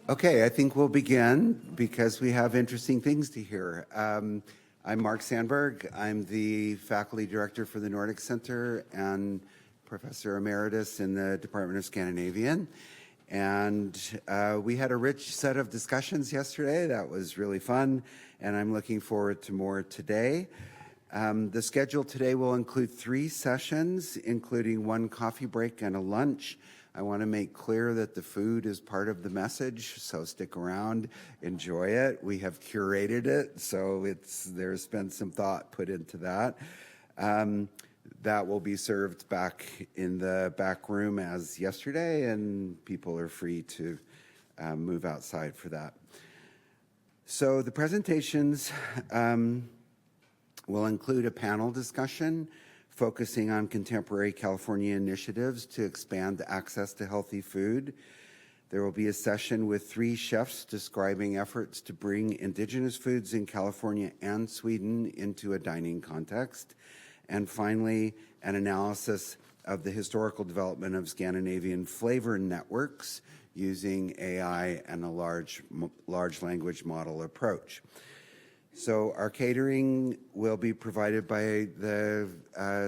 Okay, I think we'll begin because we have interesting things to hear. I'm Mark Sandberg. I'm the faculty director for the Nordic Center and professor emeritus in the Department of Scandinavian. And we had a rich set of discussions yesterday. That was really fun, and I'm looking forward to more today. The schedule today will include 3 sessions, including 1 coffee break and a lunch. I want to make clear that the food is part of the message, so stick around, enjoy it. We have curated it, so there's been some thought put into that. That will be served back in the back room as yesterday, and people are free to move outside for that. So the presentations will include a panel discussion focusing on contemporary California initiatives to expand access to healthy food. There will be a session with 3 chefs describing efforts to bring indigenous foods in California and Sweden into a dining context. And finally, an analysis of the historical development of Scandinavian flavor networks using AI and a large language model approach. So our catering will be provided by the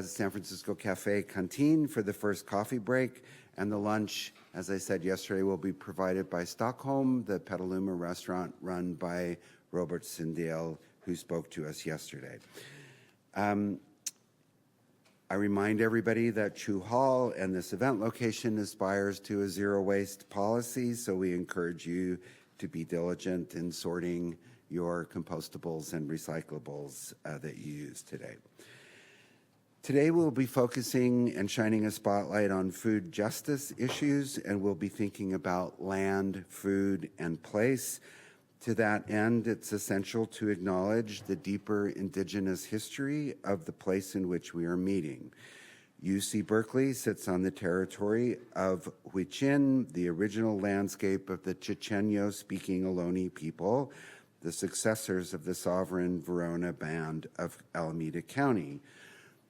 San Francisco Cafe Canteen for the first coffee break, and the lunch, as I said yesterday, will be provided by Stockholm, the Petaluma restaurant run by Robert Sindel, who spoke to us yesterday. I remind everybody that Chu Hall and this event location aspires to a zero waste policy, so we encourage you to be diligent in sorting your compostables and recyclables that you use today. Today we'll be focusing and shining a spotlight on food justice issues, and we'll be thinking about land, food, and place. To that end, it's essential to acknowledge the deeper indigenous history of the place in which we are meeting. UC Berkeley sits on the territory of Huichin, the original landscape of the Chichenyo-speaking Ohlone people, the successors of the sovereign Verona Band of Alameda County.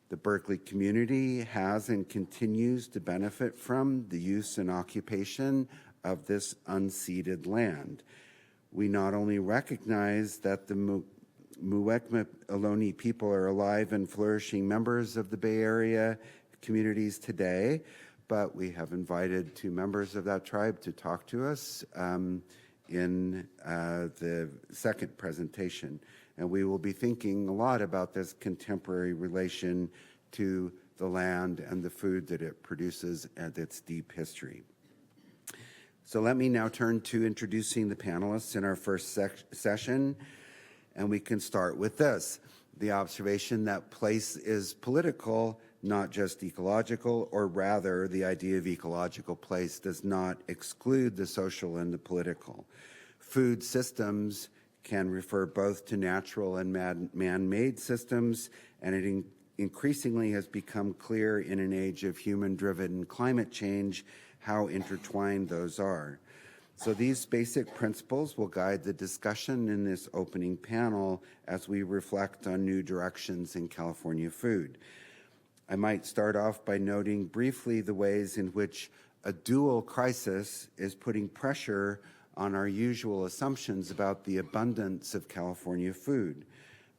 The Berkeley community has and continues to benefit from the use and occupation of this unceded land. We not only recognize that the Muwekma Ohlone people are alive and flourishing members of the Bay Area communities today, but we have invited 2 members of that tribe to talk to us in the second presentation. And we will be thinking a lot about this contemporary relation to the land and the food that it produces and its deep history. So let me now turn to introducing the panelists in our first session. And we can start with this, the observation that place is political, not just ecological, or rather the idea of ecological place does not exclude the social and the political. Food systems can refer both to natural and man-made systems, and it increasingly has become clear in an age of human-driven climate change how intertwined those are. So these basic principles will guide the discussion in this opening panel as we reflect on new directions in California food. I might start off by noting briefly the ways in which a dual crisis is putting pressure on our usual assumptions about the abundance of California food.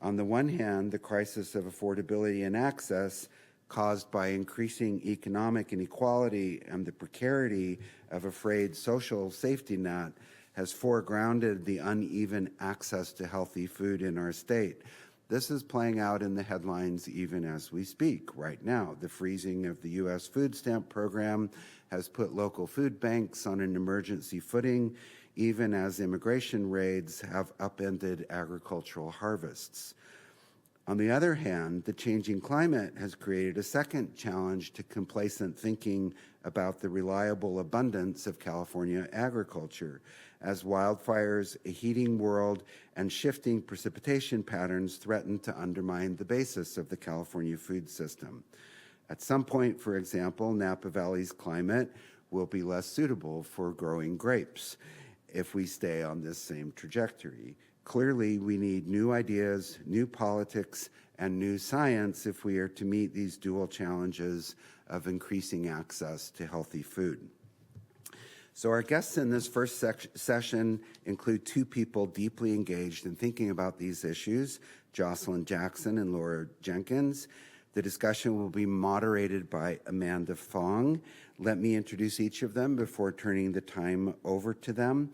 On the one hand, the crisis of affordability and access caused by increasing economic inequality and the precarity of a frayed social safety net has foregrounded the uneven access to healthy food in our state. This is playing out in the headlines even as we speak right now. The freezing of the U.S. food stamp program has put local food banks on an emergency footing, even as immigration raids have upended agricultural harvests. On the other hand, the changing climate has created a second challenge to complacent thinking about the reliable abundance of California agriculture, as wildfires, a heating world, and shifting precipitation patterns threaten to undermine the basis of the California food system. At some point, for example, Napa Valley's climate will be less suitable for growing grapes if we stay on this same trajectory. Clearly, we need new ideas, new politics, and new science if we are to meet these dual challenges of increasing access to healthy food. So our guests in this first session include two people deeply engaged in thinking about these issues, Jocelyn Jackson and Laura Jenkins. The discussion will be moderated by Amanda Fong. Let me introduce each of them before turning the time over to them.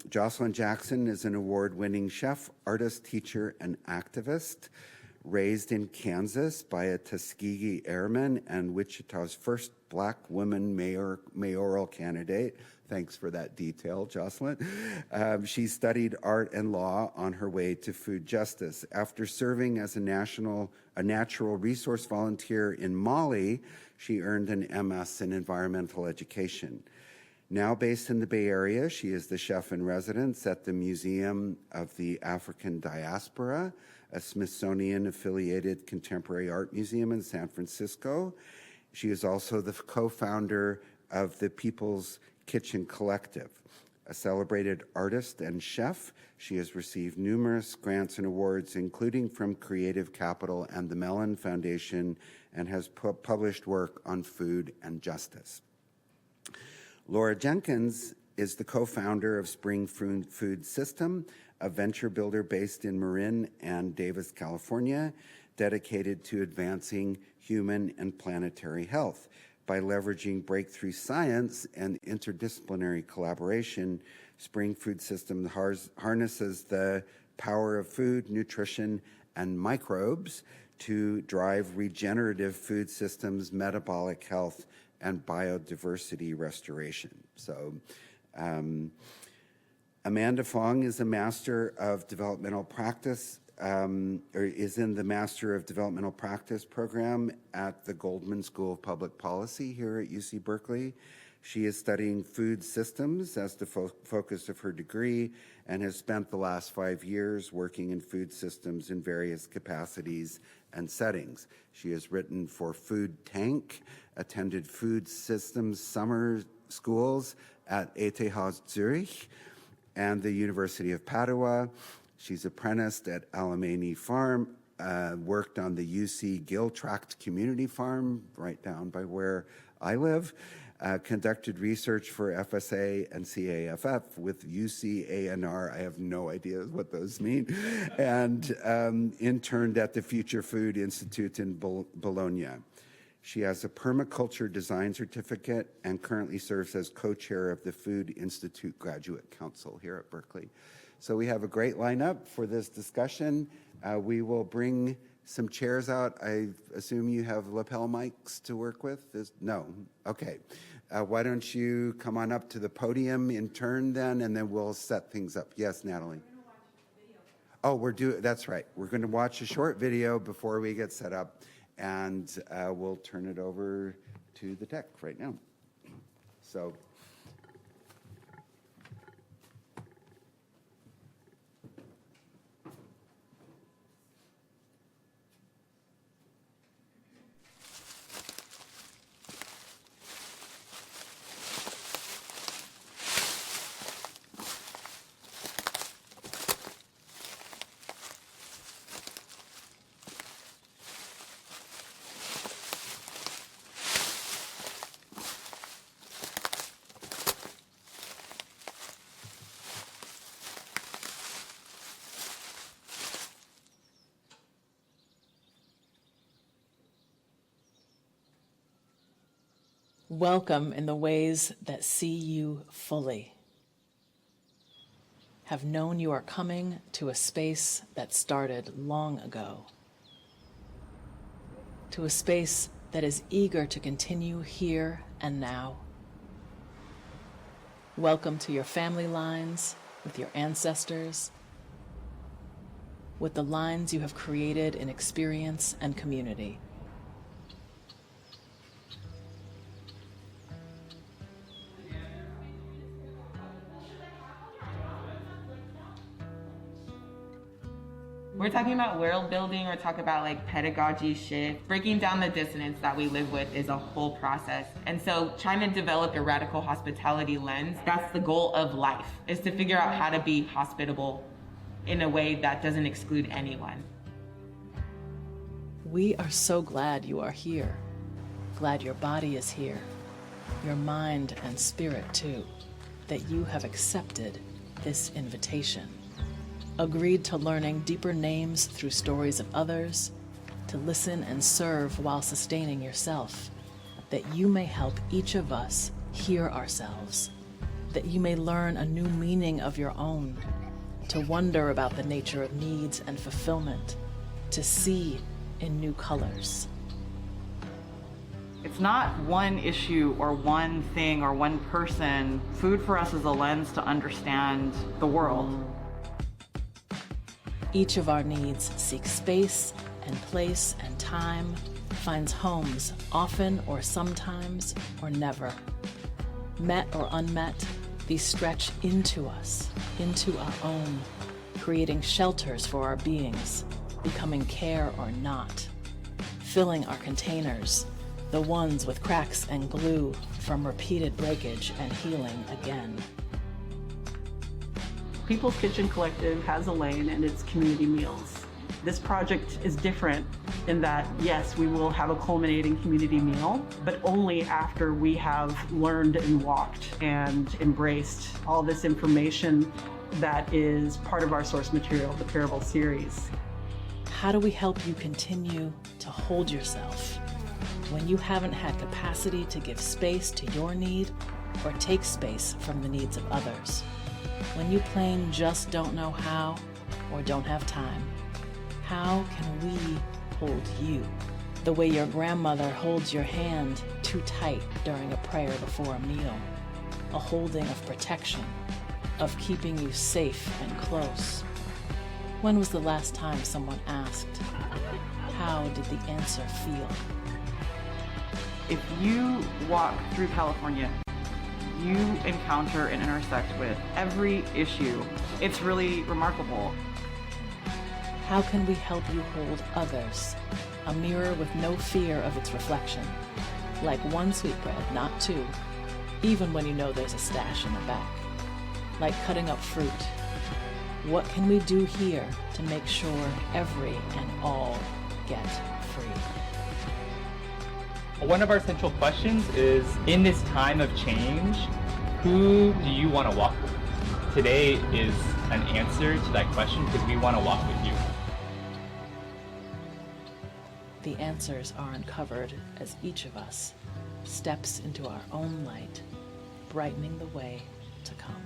Jocelyn Jackson is an award-winning chef, artist, teacher, and activist. Raised in Kansas by a Tuskegee Airman and Wichita's first Black woman mayoral candidate. Thanks for that detail, Jocelyn. She studied art and law on her way to food justice. After serving as a natural resource volunteer in Mali, she earned an MS in environmental education. Now based in the Bay Area, she is the chef in residence at the Museum of the African Diaspora, a Smithsonian-affiliated contemporary art museum in San Francisco. She is also the co-founder of the People's Kitchen Collective. A celebrated artist and chef, she has received numerous grants and awards, including from Creative Capital and the Mellon Foundation, and has published work on food and justice. Laura Jenkins is the co-founder of Spring Food System, a venture builder based in Marin and Davis, California, dedicated to advancing human and planetary health. By leveraging breakthrough science and interdisciplinary collaboration, Spring Food System harnesses the power of food, nutrition, and microbes to drive regenerative food systems, metabolic health, and biodiversity restoration. So, Amanda Fong is a Master of Developmental Practice, or is in the Master of Developmental Practice program at the Goldman School of Public Policy here at UC Berkeley. She is studying food systems as the focus of her degree and has spent the last 5 years working in food systems in various capacities and settings. She has written for Food Tank, attended food systems summer schools at ETH Zurich and the University of Padua. She's apprenticed at Alemany Farm, worked on the UC Gill Tract Community Farm, right down by where I live, conducted research for FSA and CAFF with UCANR. I have no idea what those mean, and interned at the Future Food Institute in Bologna. She has a permaculture design certificate and currently serves as co-chair of the Food Institute Graduate Council here at Berkeley. So we have a great lineup for this discussion. We will bring some chairs out. I assume you have lapel mics to work with? No? Okay. Why don't you come on up to the podium in turn then, and then we'll set things up. Yes, Natalie? Oh, that's right. We're going to watch a short video before we get set up, and we'll turn it over to the tech right now. So. Welcome in the ways that see you fully. Have known you are coming to a space that started long ago. To a space that is eager to continue here and now. Welcome to your family lines, with your ancestors, with the lines you have created in experience and community. We're talking about world building, we're talking about like pedagogy shift. Breaking down the dissonance that we live with is a whole process. And so trying to develop a radical hospitality lens, that's the goal of life, is to figure out how to be hospitable in a way that doesn't exclude anyone. We are so glad you are here. Glad your body is here. your mind and spirit too, that you have accepted this invitation. Agreed to learning deeper names through stories of others, to listen and serve while sustaining yourself, that you may help each of us hear ourselves, that you may learn a new meaning of your own, to wonder about the nature of needs and fulfillment, to see in new colors. It's not one issue or one thing or one person. Food for us is a lens to understand the world. Each of our needs seeks space and place and time, finds homes often or sometimes or never. Met or unmet, these stretch into us, into our own, creating shelters for our beings, becoming care or not, filling our containers, the ones with cracks and glue from repeated breakage and healing again. People's Kitchen Collective has a lane and it's community meals. This project is different in that, yes, we will have a culminating community meal, but only after we have learned and walked and embraced all this information that is part of our source material, the Parable series. How do we help you continue to hold yourself when you haven't had capacity to give space to your need or take space from the needs of others? When you plain just don't know how or don't have time, how can we hold you the way your grandmother holds your hand too tight during a prayer before a meal? A holding of protection, of keeping you safe and close. When was the last time someone asked, how did the answer feel? If you walk through California, you encounter and intersect with every issue. It's really remarkable. How can we help you hold others? A mirror with no fear of its reflection. Like one sweetbread, not two, even when you know there's a stash in the back. Like cutting up fruit. What can we do here to make sure every and all get free? One of our central questions is, in this time of change, who do you want to walk with? Today is an answer to that question because we want to walk with you. The answers are uncovered as each of us steps into our own light, brightening the way to come.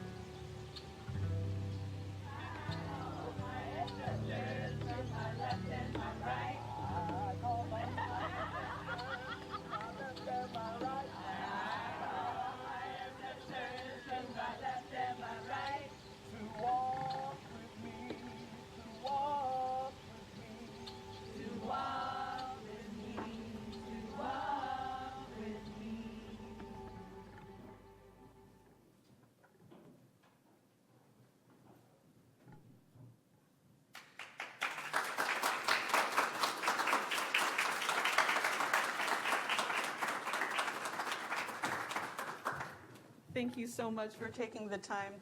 Thank you so much for taking the time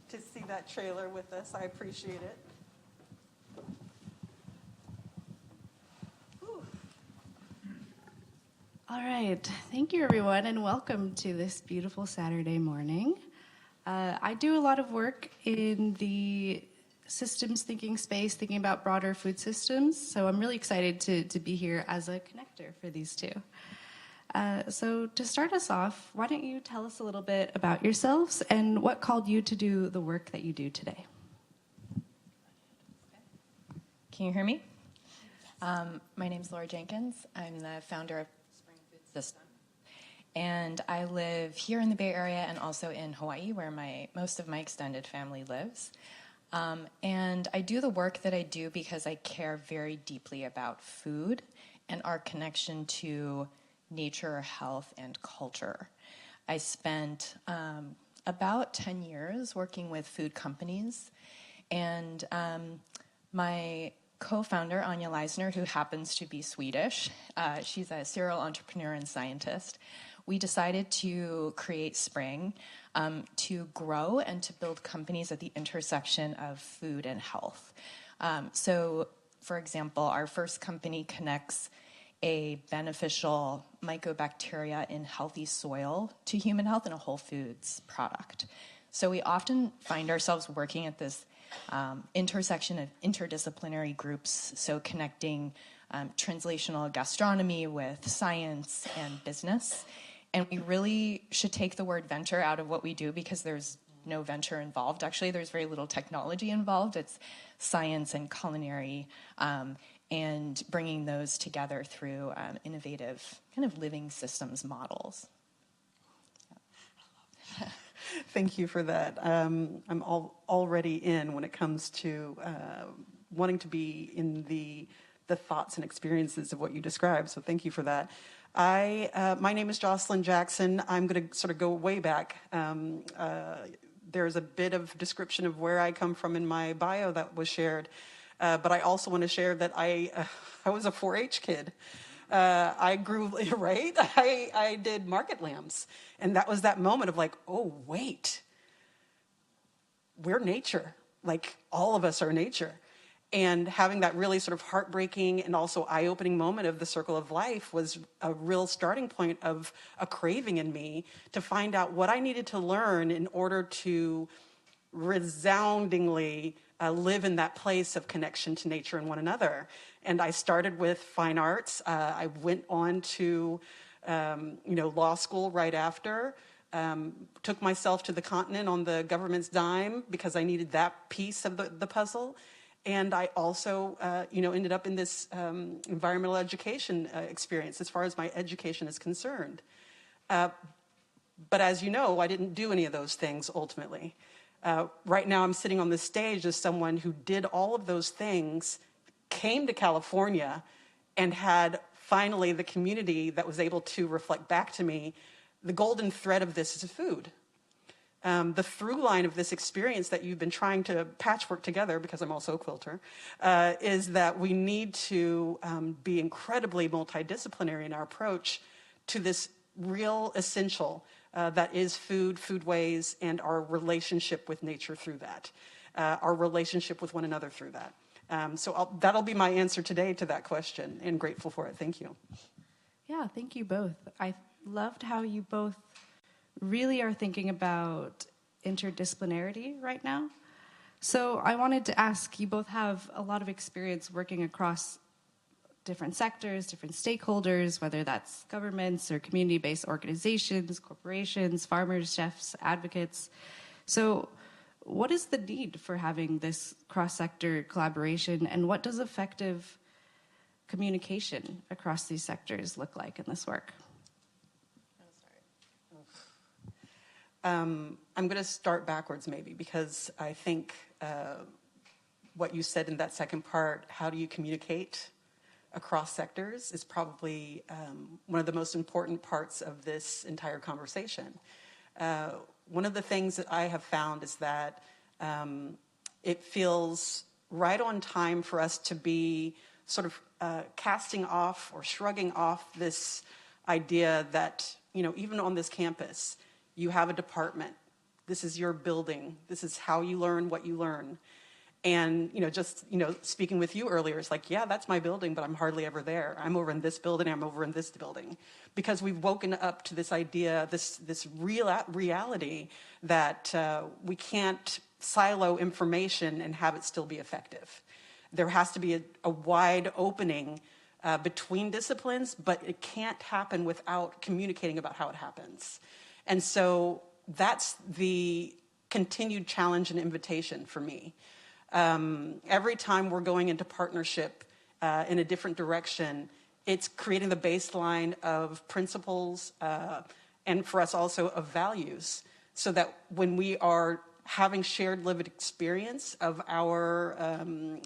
to see that trailer with us. I appreciate it. All right, thank you everyone and welcome to this beautiful Saturday morning. I do a lot of work in the systems thinking space, thinking about broader food systems, so I'm really excited to be here as a connector for these two. So to start us off, why don't you tell us a little bit about yourselves and what called you to do the work that you do today? Can you hear me? My name's Laura Jenkins. I'm the founder of Spring Food System. And I live here in the Bay Area and also in Hawaii, where most of my extended family lives. And I do the work that I do because I care very deeply about food and our connection to nature, health, and culture. I spent about 10 years working with food companies, and my co-founder, Anja Leisner, who happens to be Swedish, she's a serial entrepreneur and scientist, we decided to create Spring to grow and to build companies at the intersection of food and health. So, for example, our first company connects a beneficial mycobacteria in healthy soil to human health in a whole foods product. So we often find ourselves working at this intersection of interdisciplinary groups, so connecting translational gastronomy with science and business. And we really should take the word venture out of what we do, because there's no venture involved. Actually, there's very little technology involved. It's science and culinary, and bringing those together through innovative kind of living systems models. Thank you for that. I'm already in when it comes to wanting to be in the thoughts and experiences of what you described. So thank you for that. My name is Jocelyn Jackson. I'm going to sort of go way back. There's a bit of description of where I come from in my bio that was shared. But I also want to share that I was a 4-H kid. I grew, right? I did market lambs. And that was that moment of like, oh, wait, we're nature. Like, all of us are nature. And having that really sort of heartbreaking and also eye-opening moment of the circle of life was a real starting point of a craving in me to find out what I needed to learn in order to resoundingly live in that place of connection to nature and one another. And I started with fine arts. I went on to, law school right after. Took myself to the continent on the government's dime because I needed that piece of the puzzle. And I also, ended up in this environmental education experience as far as my education is concerned. But as you know, I didn't do any of those things ultimately. Right now, I'm sitting on this stage as someone who did all of those things, came to California, and had finally the community that was able to reflect back to me. The golden thread of this is food. The through line of this experience that you've been trying to patchwork together, because I'm also a quilter, is that we need to be incredibly multidisciplinary in our approach to this real essential that is food, foodways, and our relationship with nature through that, our relationship with one another through that. That'll be my answer today to that question, and grateful for it. Thank you. Yeah, thank you both. I loved how you both really are thinking about interdisciplinarity right now. So I wanted to ask, you both have a lot of experience working across different sectors, different stakeholders, whether that's governments or community-based organizations, corporations, farmers, chefs, advocates. So what is the need for having this cross-sector collaboration, and what does effective communication across these sectors look like in this work? I'm going to start backwards maybe, because I think what you said in that second part, how do you communicate across sectors, is probably one of the most important parts of this entire conversation. One of the things that I have found is that it feels right on time for us to be sort of casting off or shrugging off this idea that, even on this campus, you have a department. This is your building. This is how you learn what you learn. And, speaking with you earlier, it's like, yeah, that's my building, but I'm hardly ever there. I'm over in this building, I'm over in this building. Because we've woken up to this idea, this reality that we can't silo information and have it still be effective. There has to be a wide opening between disciplines, but it can't happen without communicating about how it happens. And so that's the continued challenge and invitation for me. Every time we're going into partnership in a different direction, it's creating the baseline of principles and for us also of values, so that when we are having shared lived experience of our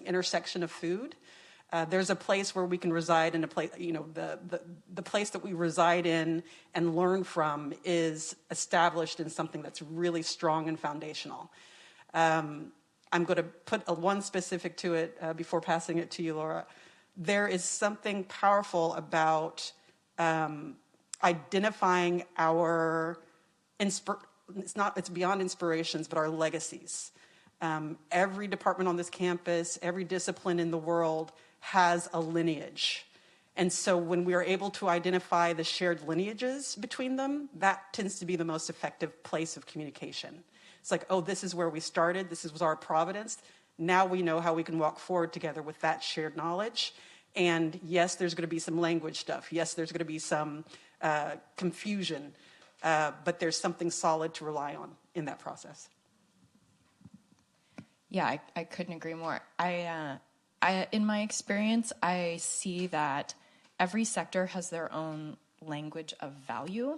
intersection of food, there's a place where we can reside in a place, the place that we reside in and learn from is established in something that's really strong and foundational. I'm going to put one specific to it before passing it to you, Laura. There is something powerful about identifying our, it's beyond inspirations, but our legacies. Every department on this campus, every discipline in the world has a lineage. And so when we are able to identify the shared lineages between them, that tends to be the most effective place of communication. It's like, oh, this is where we started. This was our providence. Now we know how we can walk forward together with that shared knowledge. And yes, there's going to be some language stuff. Yes, there's going to be some confusion. But there's something solid to rely on in that process. Yeah, I couldn't agree more. In my experience, I see that every sector has their own language of value.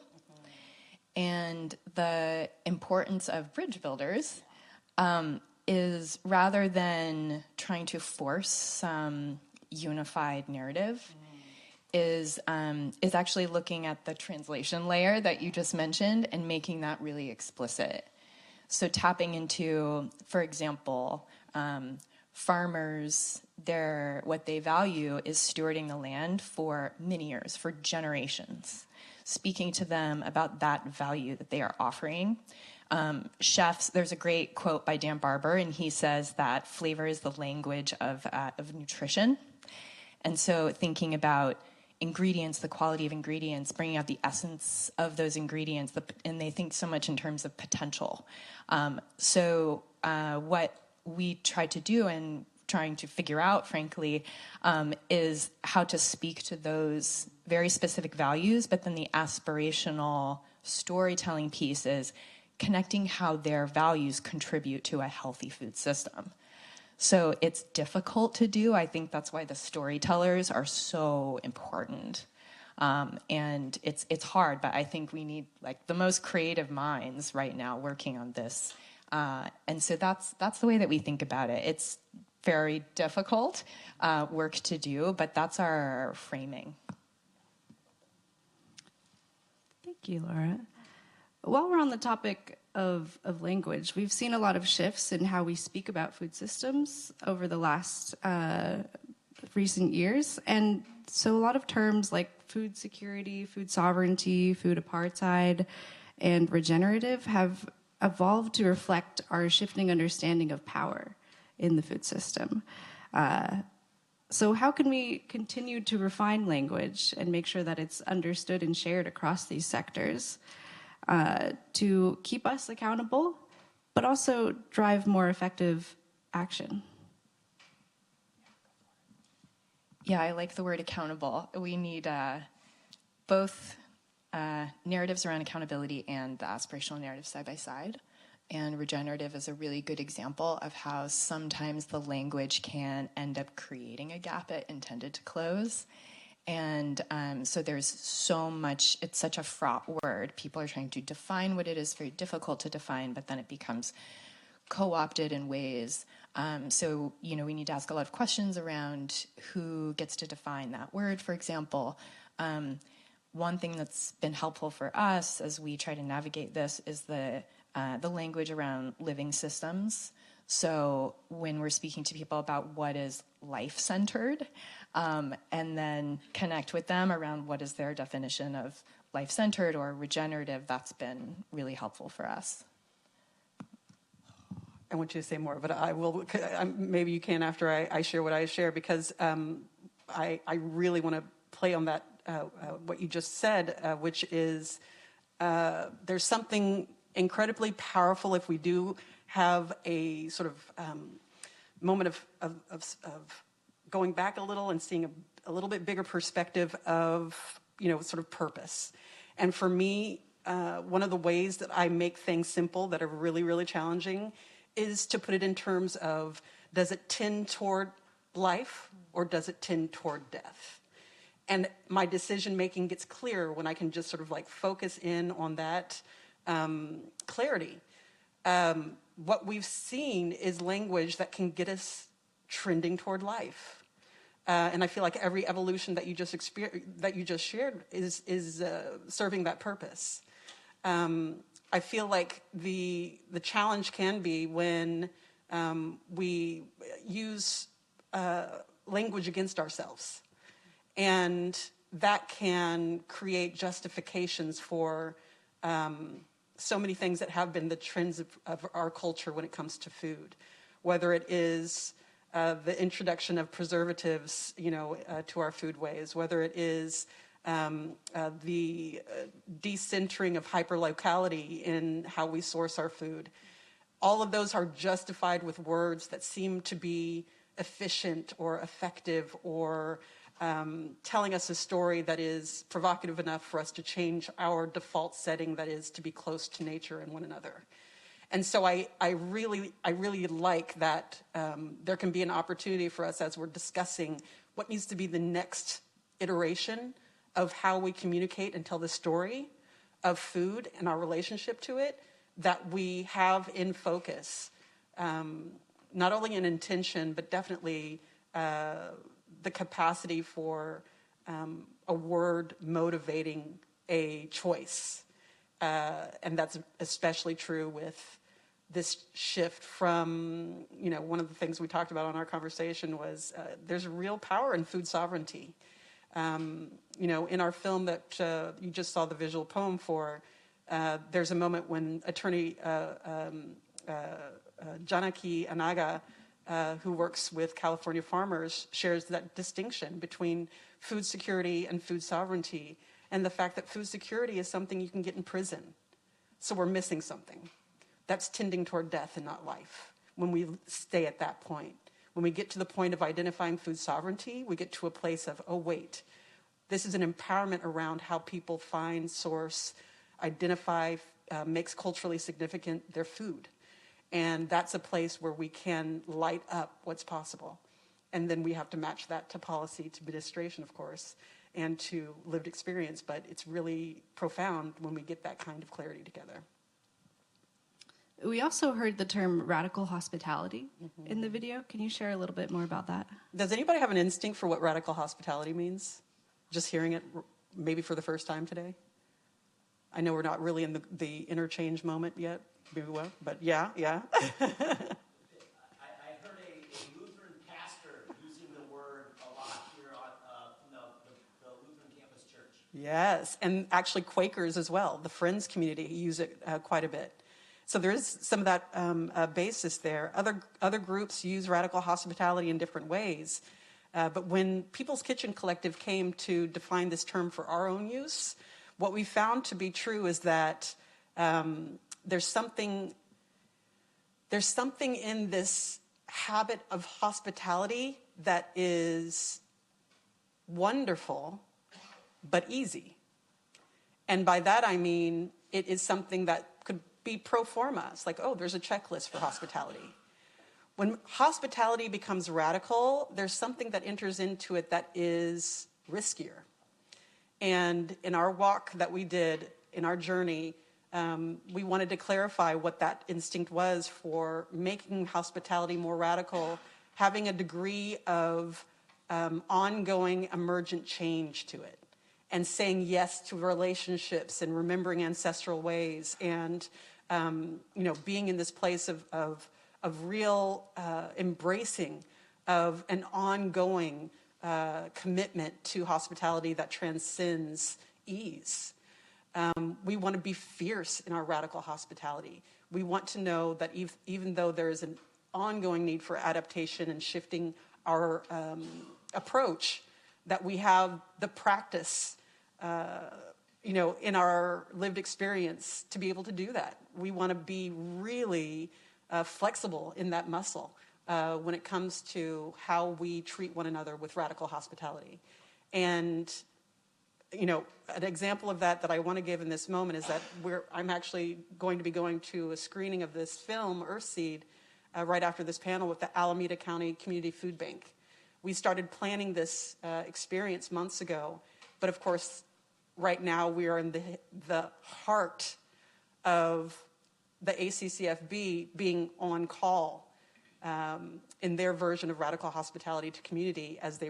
And the importance of bridge builders is, rather than trying to force some unified narrative, is actually looking at the translation layer that you just mentioned and making that really explicit. So tapping into, for example, farmers, what they value is stewarding the land for many years, for generations, speaking to them about that value that they are offering. Chefs, there's a great quote by Dan Barber, and he says that flavor is the language of nutrition. And so thinking about ingredients, the quality of ingredients, bringing out the essence of those ingredients, and they think so much in terms of potential. So what we try to do, and trying to figure out, frankly, is how to speak to those very specific values, but then the aspirational storytelling piece is connecting how their values contribute to a healthy food system. So it's difficult to do. I think that's why the storytellers are so important. And it's hard, but I think we need like the most creative minds right now working on this. And so that's the way that we think about it. It's very difficult work to do, but that's our framing. Thank you, Laura. While we're on the topic of language, we've seen a lot of shifts in how we speak about food systems over the last recent years. And so a lot of terms like food security, food sovereignty, food apartheid, and regenerative have evolved to reflect our shifting understanding of power in the food system. So how can we continue to refine language and make sure that it's understood and shared across these sectors to keep us accountable, but also drive more effective action? Yeah, I like the word accountable. We need both narratives around accountability and the aspirational narrative side by side. And regenerative is a really good example of how sometimes the language can end up creating a gap it intended to close. And so there's so much, it's such a fraught word. People are trying to define what it is, very difficult to define, but then it becomes co-opted in ways. So, we need to ask a lot of questions around who gets to define that word, for example. One thing that's been helpful for us as we try to navigate this is the language around living systems. So when we're speaking to people about what is life-centered, and then connect with them around what is their definition of life-centered or regenerative, that's been really helpful for us. I want you to say more, but I will. Maybe you can after I share what I share, because I really want to play on that, what you just said, which is there's something incredibly powerful if we do have a sort of moment of going back a little and seeing a little bit bigger perspective of, sort of purpose. And for me, one of the ways that I make things simple that are really, really challenging is to put it in terms of, does it tend toward life or does it tend toward death? And my decision making gets clearer when I can just sort of like focus in on that clarity. What we've seen is language that can get us trending toward life. And I feel like every evolution that you just shared is serving that purpose. I feel like the challenge can be when we use language against ourselves, and that can create justifications for so many things that have been the trends of our culture when it comes to food, whether it is the introduction of preservatives, to our foodways, whether it is the decentering of hyperlocality in how we source our food. All of those are justified with words that seem to be efficient or effective or telling us a story that is provocative enough for us to change our default setting, that is to be close to nature and one another. And so I really like that there can be an opportunity for us as we're discussing what needs to be the next iteration of how we communicate and tell the story of food and our relationship to it, that we have in focus, not only an intention, but definitely the capacity for a word motivating a choice. And that's especially true with this shift from, one of the things we talked about on our conversation was there's real power in food sovereignty. In our film that you just saw the visual poem for, there's a moment when attorney Janaki Anaga, who works with California farmers, shares that distinction between food security and food sovereignty, and the fact that food security is something you can get in prison. So we're missing something. That's tending toward death and not life when we stay at that point. When we get to the point of identifying food sovereignty, we get to a place of, oh, wait, this is an empowerment around how people find, source, identify, makes culturally significant their food. And that's a place where we can light up what's possible. And then we have to match that to policy, to administration, of course, and to lived experience. But it's really profound when we get that kind of clarity together. We also heard the term radical hospitality in the video. Can you share a little bit more about that? Does anybody have an instinct for what radical hospitality means? Just hearing it maybe for the first time today? I know we're not really in the interchange moment yet, maybe well, but yeah. I heard a Lutheran pastor using the word a lot here from the Lutheran campus church. Yes, and actually Quakers as well. The Friends community use it quite a bit. So there is some of that basis there. Other groups use radical hospitality in different ways. But when People's Kitchen Collective came to define this term for our own use, what we found to be true is that there's something in this habit of hospitality that is wonderful, but easy. And by that I mean it is something that could be pro forma. It's like, oh, there's a checklist for hospitality. When hospitality becomes radical, there's something that enters into it that is riskier. And in our walk that we did, in our journey, we wanted to clarify what that instinct was for making hospitality more radical, having a degree of ongoing emergent change to it, and saying yes to relationships and remembering ancestral ways, and being in this place of real embracing of an ongoing commitment to hospitality that transcends ease. We want to be fierce in our radical hospitality. We want to know that even though there is an ongoing need for adaptation and shifting our approach, that we have the practice, in our lived experience to be able to do that. We want to be really flexible in that muscle when it comes to how we treat one another with radical hospitality. And, an example of that I want to give in this moment is that I'm actually going to be going to a screening of this film, Earthseed, right after this panel with the Alameda County Community Food Bank. We started planning this experience months ago, but of course, right now we are in the heart of the ACCFB being on call in their version of radical hospitality to community as they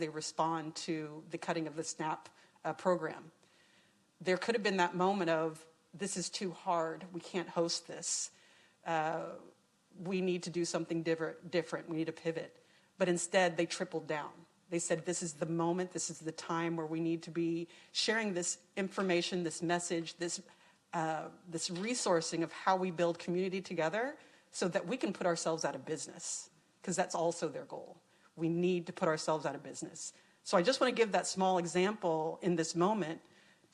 respond to the cutting of the SNAP program. There could have been that moment of, this is too hard, we can't host this. We need to do something different, we need to pivot. But instead, they tripled down. They said, this is the moment, this is the time where we need to be sharing this information, this message, this resourcing of how we build community together so that we can put ourselves out of business. because that's also their goal. We need to put ourselves out of business. So I just want to give that small example in this moment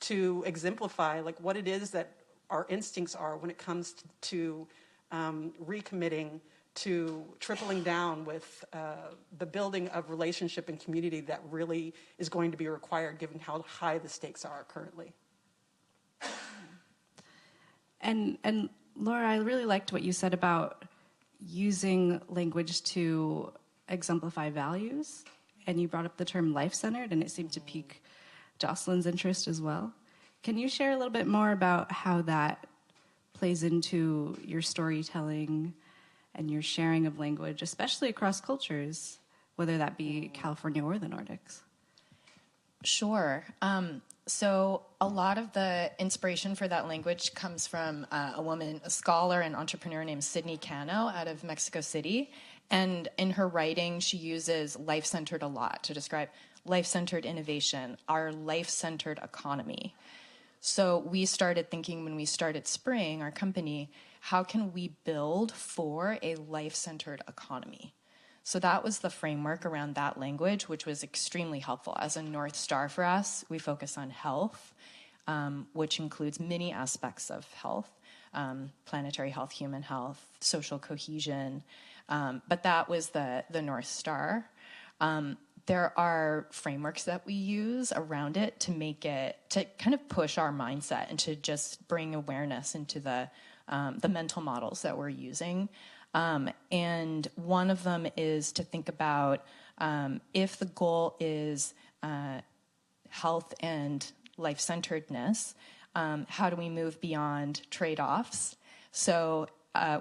to exemplify like what it is that our instincts are when it comes to recommitting, to tripling down with the building of relationship and community that really is going to be required given how high the stakes are currently. And Laura, I really liked what you said about using language to exemplify values. And you brought up the term life-centered, and it seemed to pique Jocelyn's interest as well. Can you share a little bit more about how that plays into your storytelling and your sharing of language, especially across cultures, whether that be California or the Nordics? Sure. So a lot of the inspiration for that language comes from a scholar and entrepreneur named Sydney Cano out of Mexico City. And in her writing, she uses life-centered a lot to describe life-centered innovation, our life-centered economy. So we started thinking when we started Spring, our company, how can we build for a life-centered economy? So that was the framework around that language, which was extremely helpful. As a North Star for us, we focus on health, which includes many aspects of health, planetary health, human health, social cohesion. But that was the North Star. There are frameworks that we use around it to kind of push our mindset and to just bring awareness into the mental models that we're using. And one of them is to think about if the goal is health and life-centeredness, how do we move beyond trade-offs? So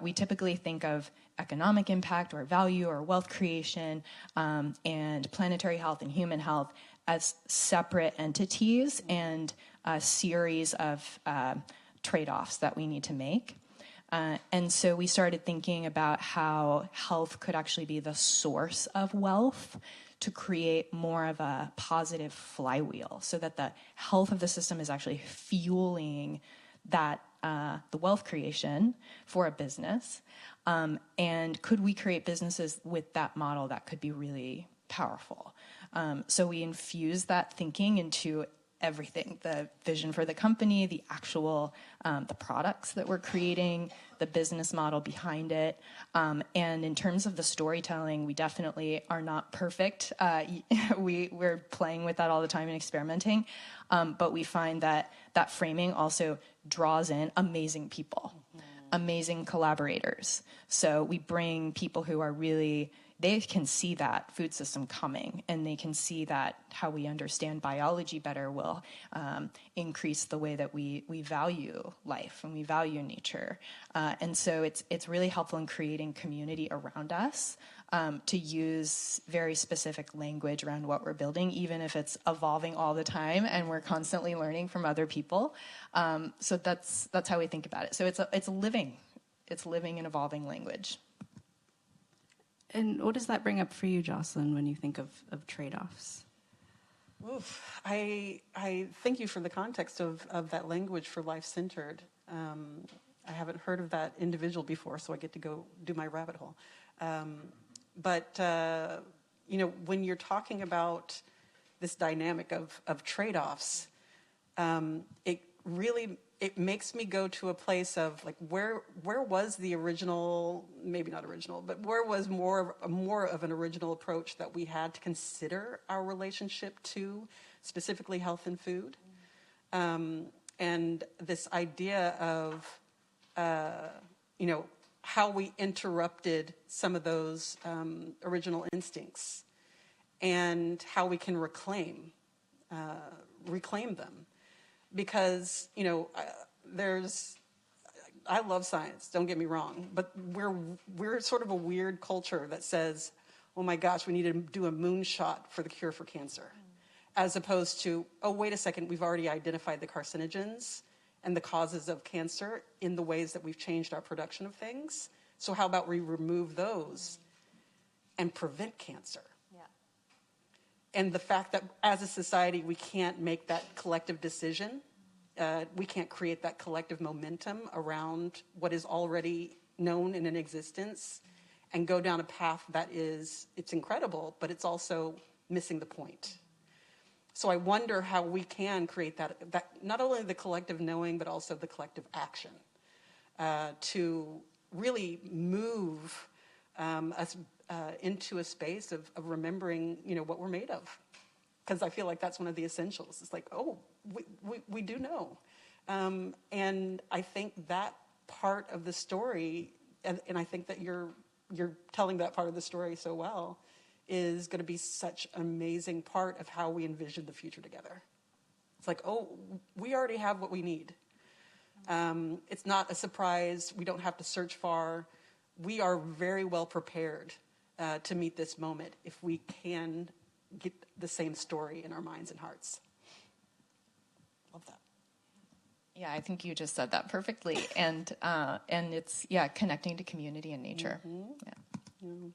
we typically think of economic impact or value or wealth creation and planetary health and human health as separate entities and a series of trade-offs that we need to make. And so we started thinking about how health could actually be the source of wealth to create more of a positive flywheel so that the health of the system is actually fueling that the wealth creation for a business. And could we create businesses with that model that could be really powerful? So we infused that thinking into everything, the vision for the company, the actual, the products that we're creating, the business model behind it. And in terms of the storytelling, we definitely are not perfect. We're playing with that all the time and experimenting. But we find that that framing also draws in amazing people, amazing collaborators. So we bring people who are really, they can see that food system coming, and they can see that how we understand biology better will increase the way that we value life and we value nature. And so it's really helpful in creating community around us to use very specific language around what we're building, even if it's evolving all the time and we're constantly learning from other people. So that's how we think about it. So it's living and evolving language. And what does that bring up for you, Jocelyn, when you think of trade-offs? Oof. I thank you for the context of that language for life-centered. I haven't heard of that individual before, so I get to go do my rabbit hole. But when you're talking about this dynamic of trade-offs, it makes me go to a place of like where was the original, maybe not original, but where was more of an original approach that we had to consider our relationship to specifically health and food, and this idea of how we interrupted some of those original instincts and how we can reclaim them. Because, I love science, don't get me wrong, but we're sort of a weird culture that says, oh my gosh, we need to do a moonshot for the cure for cancer. As opposed to, oh, wait a second, we've already identified the carcinogens and the causes of cancer in the ways that we've changed our production of things. So how about we remove those and prevent cancer? And the fact that as a society, we can't make that collective decision, we can't create that collective momentum around what is already known and in existence, and go down a path that it's incredible, but it's also missing the point. So I wonder how we can create that not only the collective knowing, but also the collective action to really move us into a space of remembering, what we're made of. Because I feel like that's one of the essentials. It's like, oh, we do know. And I think that part of the story, and I think that you're telling that part of the story so well, is going to be such an amazing part of how we envision the future together. It's like, oh, we already have what we need. It's not a surprise. We don't have to search far. We are very well prepared to meet this moment if we can get the same story in our minds and hearts. Love that. Yeah, I think you just said that perfectly. And it's, connecting to community and nature. Mm-hmm. Yeah. Mm-hmm.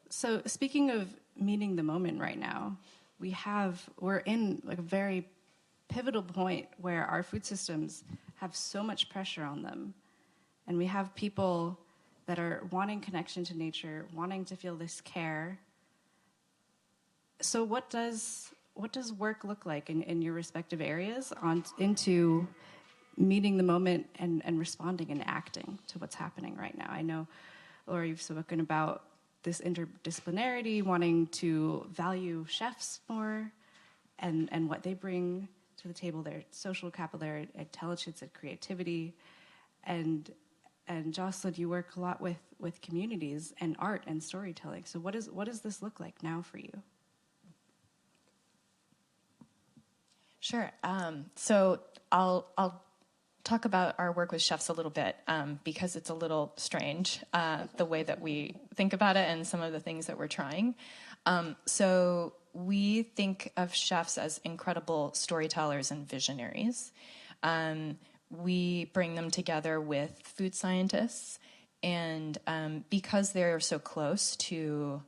So speaking of meeting the moment right now, we're in like a very pivotal point where our food systems have so much pressure on them. And we have people that are wanting connection to nature, wanting to feel this care. So what does work look like in your respective areas into meeting the moment and responding and acting to what's happening right now? I know, Laura, you've spoken about this interdisciplinarity, wanting to value chefs more and what they bring to the table, their social capital, their intelligence and creativity. And Jocelyn, you work a lot with communities and art and storytelling. So what does this look like now for you? Sure. So I'll talk about our work with chefs a little bit because it's a little strange, the way that we think about it and some of the things that we're trying. So we think of chefs as incredible storytellers and visionaries. We bring them together with food scientists, and because they're so close to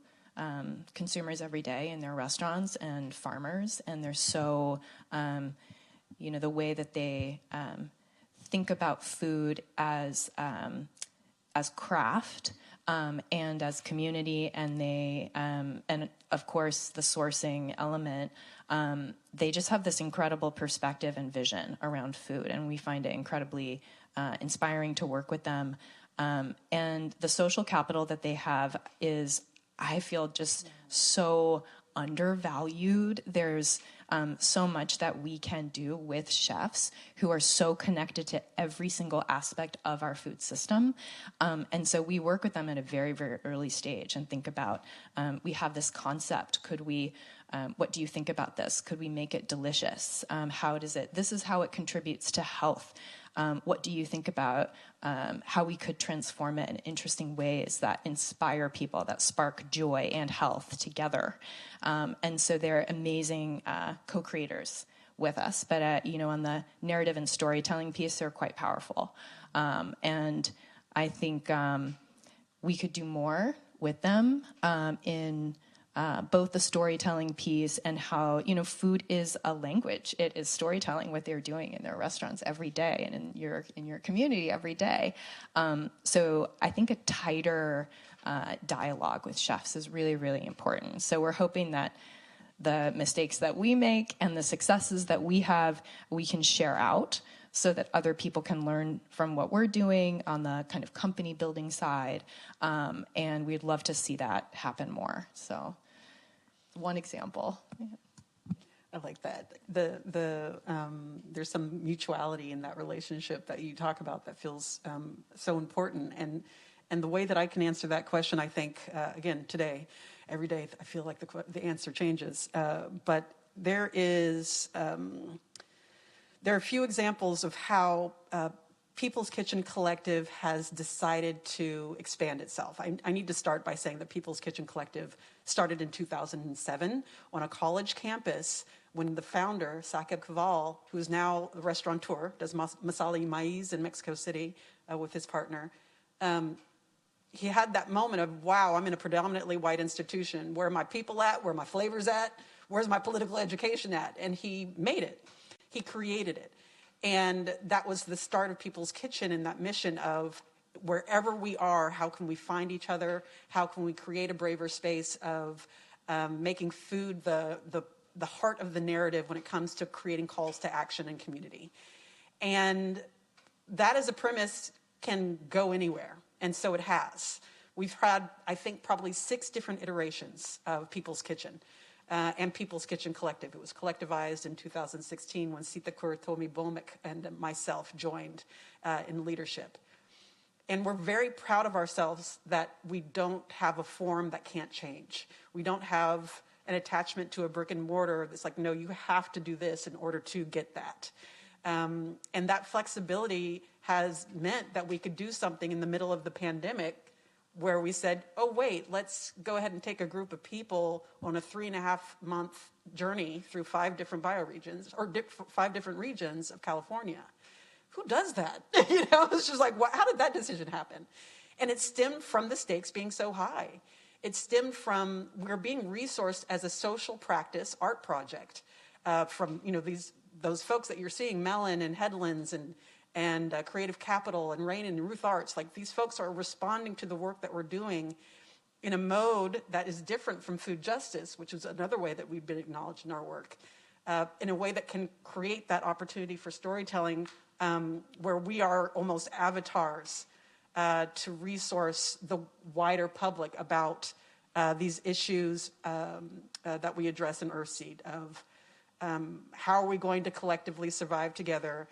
consumers every day in their restaurants and farmers, and they're so, the way that they think about food as craft and as community, and they and of course the sourcing element. They just have this incredible perspective and vision around food, and we find it incredibly inspiring to work with them. And the social capital that they have is, I feel, just so undervalued. There's so much that we can do with chefs who are so connected to every single aspect of our food system. And so we work with them at a very, very early stage and think about, we have this concept. Could we, what do you think about this? Could we make it delicious? This is how it contributes to health. What do you think about how we could transform it in interesting ways that inspire people, that spark joy and health together? And so they're amazing co-creators with us. But, on the narrative and storytelling piece, they're quite powerful. And I think we could do more with them in both the storytelling piece and how, food is a language. It is storytelling, what they're doing in their restaurants every day and in your community every day. So I think a tighter dialogue with chefs is really, really important. So we're hoping that the mistakes that we make and the successes that we have, we can share out so that other people can learn from what we're doing on the kind of company building side. And we'd love to see that happen more. So one example. I like that. There's some mutuality in that relationship that you talk about that feels so important. And the way that I can answer that question, I think, again, today, every day, I feel like the answer changes. But there are a few examples of how People's Kitchen Collective has decided to expand itself. I need to start by saying that People's Kitchen Collective started in 2007 on a college campus when the founder, Saqib Kaval, who is now a restaurateur, does Masali Maiz in Mexico City with his partner, he had that moment of, wow, I'm in a predominantly white institution. Where are my people at? Where are my flavors at? Where's my political education at? And he made it. He created it. And that was the start of People's Kitchen and that mission of wherever we are, how can we find each other? How can we create a braver space of making food the heart of the narrative when it comes to creating calls to action in community? And that as a premise can go anywhere, and so it has. We've had, I think, probably 6 different iterations of People's Kitchen and People's Kitchen Collective. It was collectivized in 2016 when Sita Kuratomi Bomek and myself joined in leadership. And we're very proud of ourselves that we don't have a form that can't change. We don't have an attachment to a brick and mortar that's like, no, you have to do this in order to get that. And that flexibility has meant that we could do something in the middle of the pandemic where we said, oh, wait, let's go ahead and take a group of people on a 3.5-month journey through 5 different bioregions, or 5 different regions of California. Who does that? It's just like, how did that decision happen? And it stemmed from the stakes being so high. It stemmed from, we're being resourced as a social practice art project from, those folks that you're seeing, Mellon and Headlands and Creative Capital and Rain and Ruth Arts. Like, these folks are responding to the work that we're doing in a mode that is different from food justice, which is another way that we've been acknowledged in our work, in a way that can create that opportunity for storytelling where we are almost avatars to resource the wider public about these issues that we address in Earthseed of how are we going to collectively survive together?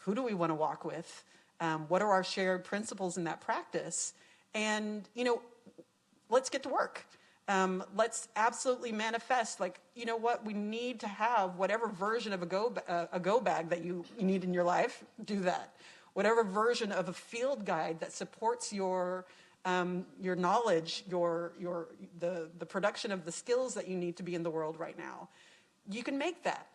Who do we want to walk with? What are our shared principles in that practice? And, let's get to work. Let's absolutely manifest, what, we need to have whatever version of a go bag that you need in your life, do that. Whatever version of a field guide that supports your knowledge, the production of the skills that you need to be in the world right now, you can make that.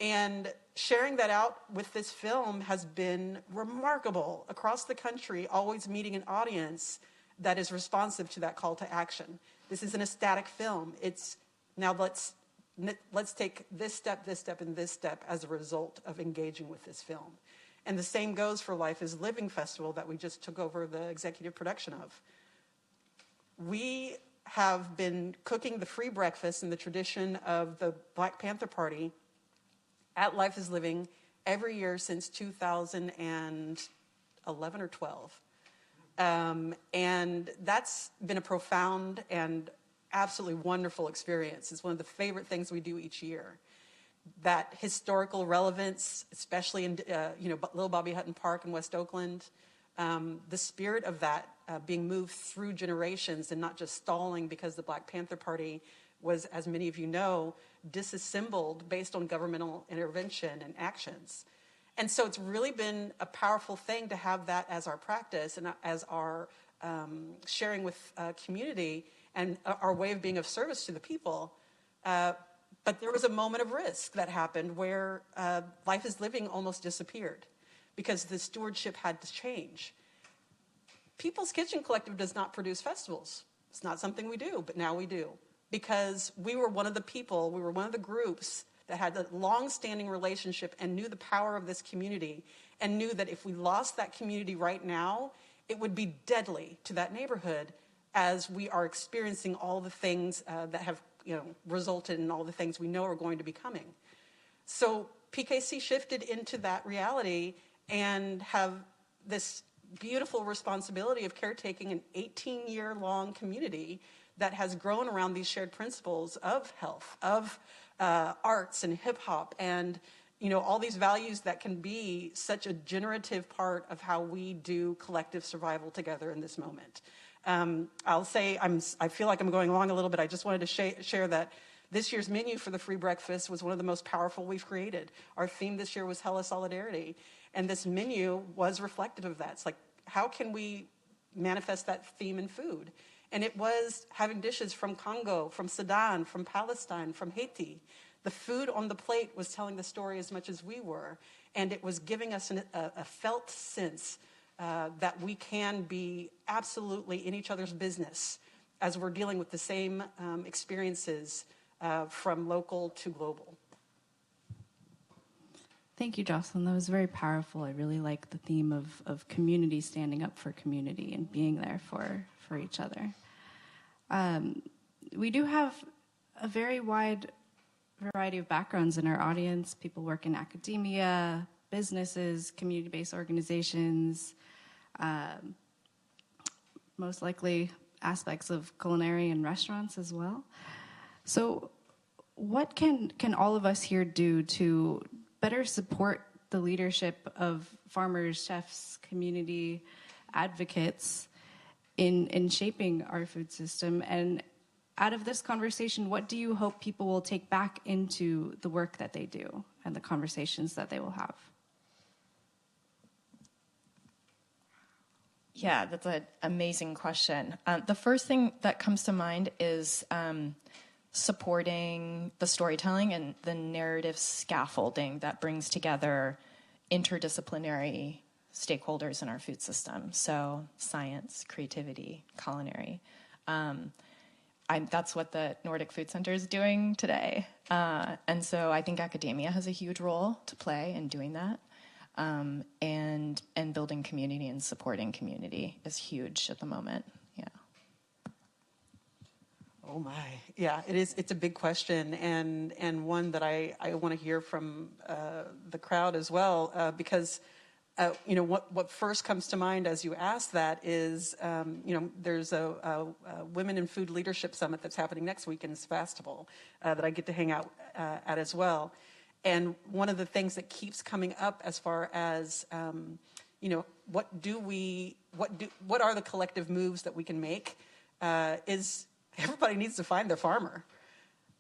And sharing that out with this film has been remarkable across the country, always meeting an audience that is responsive to that call to action. This isn't a static film. It's now let's take this step, and this step as a result of engaging with this film. And the same goes for Life is Living Festival that we just took over the executive production of. We have been cooking the free breakfast in the tradition of the Black Panther Party at Life is Living every year since 2011 or 12. And that's been a profound and absolutely wonderful experience. It's one of the favorite things we do each year. That historical relevance, especially in Little Bobby Hutton Park in West Oakland, the spirit of that being moved through generations and not just stalling because the Black Panther Party was, as many of you know, disassembled based on governmental intervention and actions. And so it's really been a powerful thing to have that as our practice and as our sharing with community and our way of being of service to the people. But there was a moment of risk that happened where Life is Living almost disappeared because the stewardship had to change. People's Kitchen Collective does not produce festivals. It's not something we do, but now we do. Because we were one of the groups that had a long-standing relationship and knew the power of this community and knew that if we lost that community right now, it would be deadly to that neighborhood as we are experiencing all the things that have resulted in all the things we know are going to be coming. So PKC shifted into that reality and have this beautiful responsibility of caretaking an 18-year-long community that has grown around these shared principles of health, of arts and hip hop, and all these values that can be such a generative part of how we do collective survival together in this moment. I'll say I feel like I'm going along a little bit. I just wanted to share that this year's menu for the free breakfast was one of the most powerful we've created. Our theme this year was Hella Solidarity, and this menu was reflective of that. It's like, how can we manifest that theme in food? And it was having dishes from Congo, from Sudan, from Palestine, from Haiti. The food on the plate was telling the story as much as we were. And it was giving us a felt sense that we can be absolutely in each other's business as we're dealing with the same experiences from local to global. Thank you, Jocelyn. That was very powerful. I really like the theme of community standing up for community and being there for each other. We do have a very wide variety of backgrounds in our audience. People work in academia, businesses, community-based organizations, most likely aspects of culinary and restaurants as well. So what can all of us here do to better support the leadership of farmers, chefs, community advocates in shaping our food system? And out of this conversation, what do you hope people will take back into the work that they do and the conversations that they will have? Yeah, that's an amazing question. The first thing that comes to mind is supporting the storytelling and the narrative scaffolding that brings together interdisciplinary stakeholders in our food system. So science, creativity, culinary. That's what the Nordic Food Center is doing today. And so I think academia has a huge role to play in doing that. And building community and supporting community is huge at the moment. Yeah. Oh my, yeah, it is. It's a big question, and one that I want to hear from the crowd as well, because what first comes to mind as you ask that is there's a Women in Food Leadership Summit that's happening next week in Sebastopol that I get to hang out at as well. And one of the things that keeps coming up as far as what are the collective moves that we can make is everybody needs to find their farmer,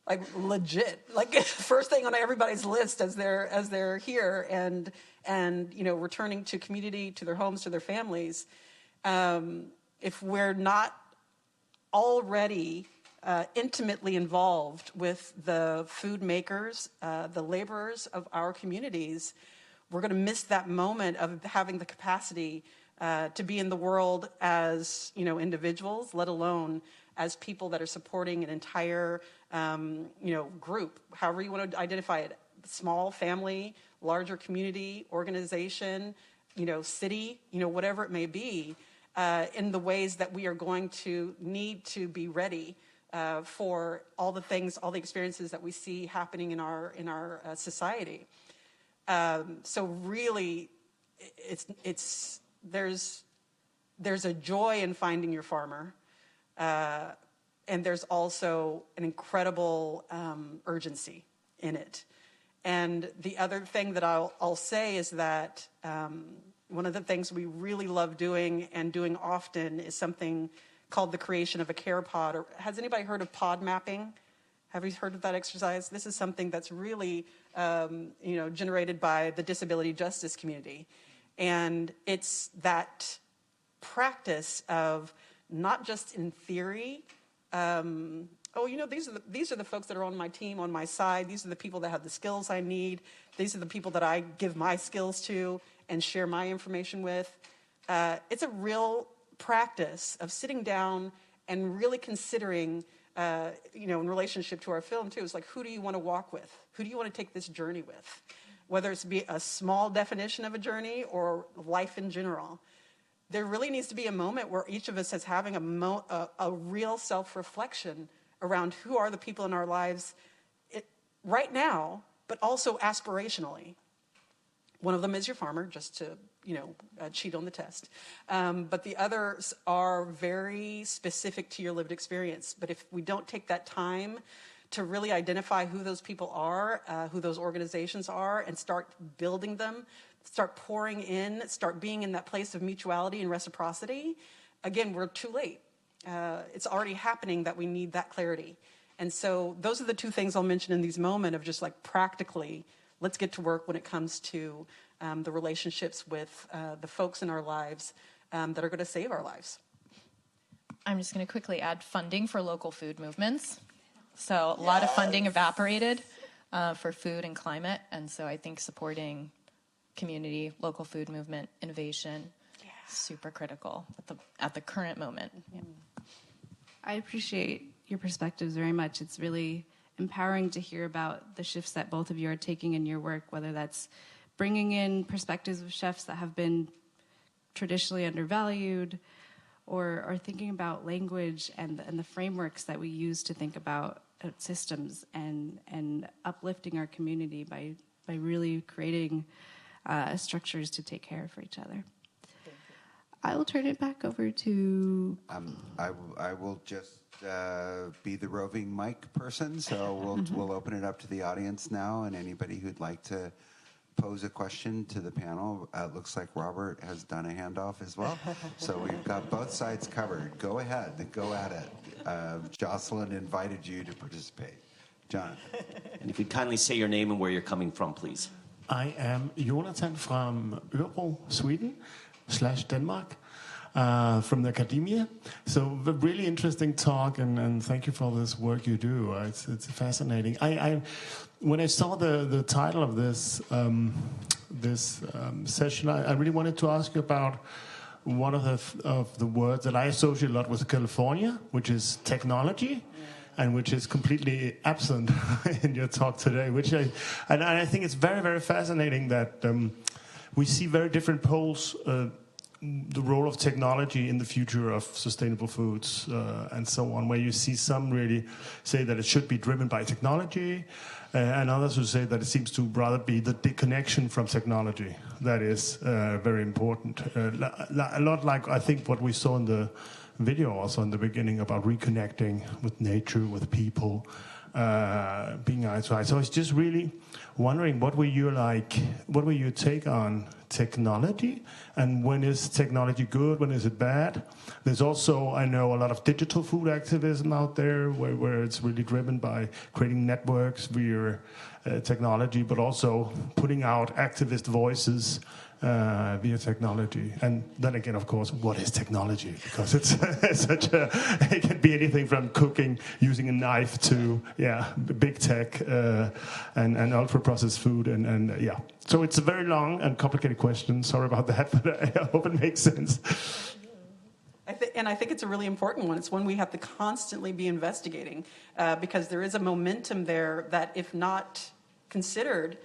like legit, like first thing on everybody's list as they're here and returning to community, to their homes, to their families. If we're not already intimately involved with the food makers, the laborers of our communities, we're going to miss that moment of having the capacity to be in the world as individuals, let alone as people that are supporting an entire group, however you want to identify it, small family, larger community, organization, city, whatever it may be, in the ways that we are going to need to be ready for all the things, all the experiences that we see happening in our society. So really, there's a joy in finding your farmer, and there's also an incredible urgency in it. And the other thing that I'll say is that one of the things we really love doing and doing often is something called the creation of a care pod. Or has anybody heard of pod mapping? Have you heard of that exercise? This is something that's really generated by the disability justice community. And it's that practice of not just in theory, these are the folks that are on my team, on my side. These are the people that have the skills I need. These are the people that I give my skills to and share my information with. It's a real practice of sitting down and really considering, in relationship to our film too, it's like, who do you want to walk with? Who do you want to take this journey with? Whether it's be a small definition of a journey or life in general. There really needs to be a moment where each of us is having a real self-reflection around who are the people in our lives right now, but also aspirationally. One of them is your farmer, just to cheat on the test. But the others are very specific to your lived experience. But if we don't take that time to really identify who those people are, who those organizations are, and start building them, start pouring in, start being in that place of mutuality and reciprocity, again, we're too late. It's already happening that we need that clarity. And so those are the two things I'll mention in these moments of just like practically, let's get to work when it comes to the relationships with the folks in our lives that are going to save our lives. I'm just going to quickly add funding for local food movements. So a lot of funding evaporated for food and climate. And so I think supporting community, local food movement, innovation, super critical at the current moment. Yeah. I appreciate your perspectives very much. It's really empowering to hear about the shifts that both of you are taking in your work, whether that's bringing in perspectives of chefs that have been traditionally undervalued, or thinking about language and the frameworks that we use to think about systems and uplifting our community by really creating structures to take care of each other. I will turn it back over to... I will just be the roving mic person, so we'll open it up to the audience now, and anybody who'd like to pose a question to the panel. Looks like Robert has done a handoff as well, so we've got both sides covered. Go ahead, go at it. Jocelyn invited you to participate. Jonathan. And if you'd kindly say your name and where you're coming from, please. I am Jonathan from Örebro, Sweden / Denmark, from the academia. So a really interesting talk, and thank you for this work you do. It's fascinating. When I saw the title of this session, I really wanted to ask you about one of the words that I associate a lot with California, which is technology. And which is completely absent in your talk today. And I think it's very, very fascinating that we see very different poles, the role of technology in the future of sustainable foods and so on, where you see some really say that it should be driven by technology, and others who say that it seems to rather be the disconnection from technology that is very important. A lot like, I think, what we saw in the video also in the beginning about reconnecting with nature, with people, being outside. So I was just really wondering, what were your take on technology, and when is technology good, when is it bad? There's also, I know, a lot of digital food activism out there where it's really driven by creating networks via technology, but also putting out activist voices via technology. And then again, of course, what is technology? Because it's it can be anything from cooking using a knife to big tech and ultra processed food and. So it's a very long and complicated question. Sorry about that, but I hope it makes sense. I think it's a really important one. It's one we have to constantly be investigating because there is a momentum there that, if not considered,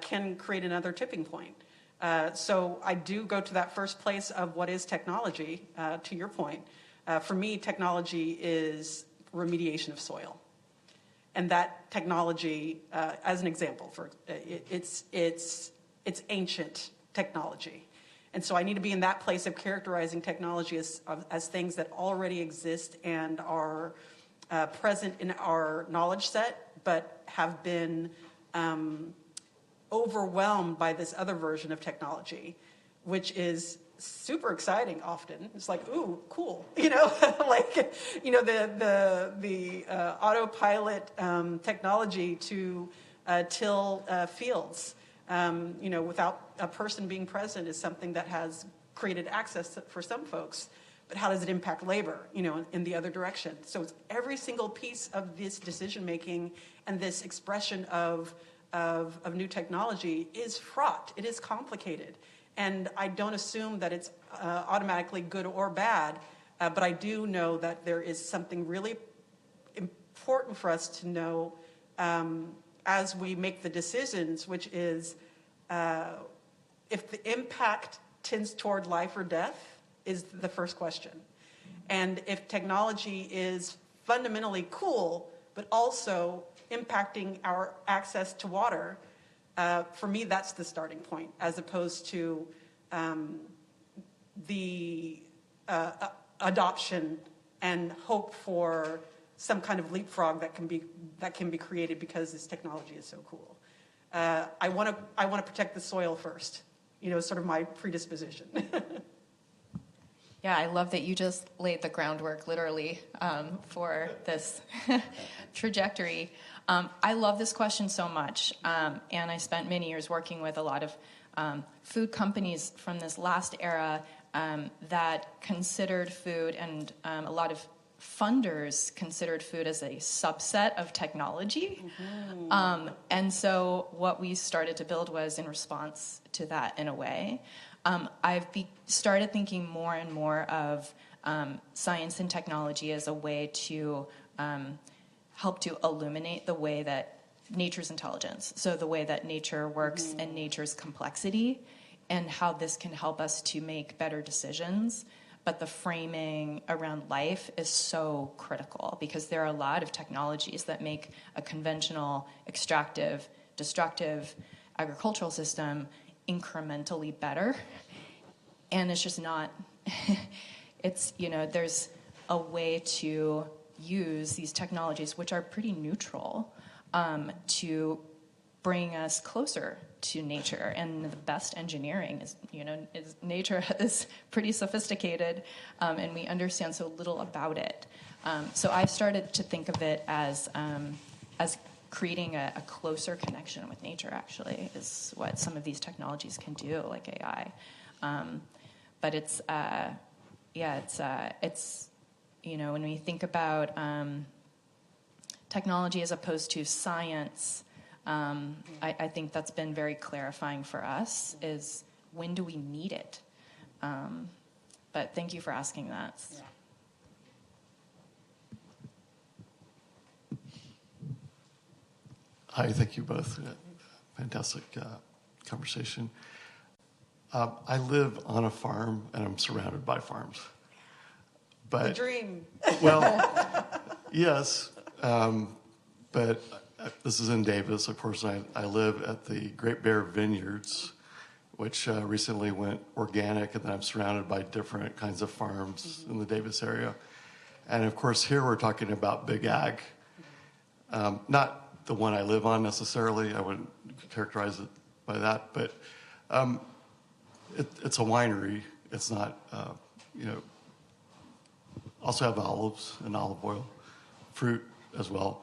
can create another tipping point. So I do go to that first place of what is technology, to your point. For me, technology is remediation of soil. And that technology, as an example, it's ancient technology. And so I need to be in that place of characterizing technology as things that already exist and are present in our knowledge set, but have been overwhelmed by this other version of technology, which is super exciting often. It's like, ooh, cool, like, the autopilot technology to till fields, without a person being present is something that has created access for some folks. But how does it impact labor, in the other direction? So it's every single piece of this decision making and this expression of new technology is fraught. It is complicated. And I don't assume that it's automatically good or bad, but I do know that there is something really important for us to know as we make the decisions, which is if the impact tends toward life or death is the first question. And if technology is fundamentally cool, but also impacting our access to water, for me, that's the starting point, as opposed to the adoption and hope for some kind of leapfrog that can be created because this technology is so cool. I want to protect the soil first, sort of my predisposition. Yeah, I love that you just laid the groundwork, literally, for this trajectory. I love this question so much, and I spent many years working with a lot of food companies from this last era that considered food, and a lot of funders considered food as a subset of technology. Mm-hmm. And so what we started to build was in response to that in a way. I've started thinking more and more of science and technology as a way to help to illuminate the way that nature's intelligence. So the way that nature works and nature's complexity, and how this can help us to make better decisions. But the framing around life is so critical, because there are a lot of technologies that make a conventional, extractive, destructive agricultural system incrementally better. And it's just not, it's, there's a way to use these technologies, which are pretty neutral, to bring us closer to nature. And the best engineering is nature is pretty sophisticated, and we understand so little about it. So I've started to think of it as creating a closer connection with nature, actually, is what some of these technologies can do, like AI. But it's when we think about technology as opposed to science, I think that's been very clarifying for us, is when do we need it? But thank you for asking that. Yeah. Hi, thank you both. Fantastic conversation. I live on a farm, and I'm surrounded by farms. But, The dream. Well, yes, but this is in Davis, of course. I live at the Great Bear Vineyards, which recently went organic, and then I'm surrounded by different kinds of farms in the Davis area. And of course, here we're talking about big ag. Not the one I live on necessarily, I wouldn't characterize it by that, but it's a winery. It's not, also have olives and olive oil, fruit as well.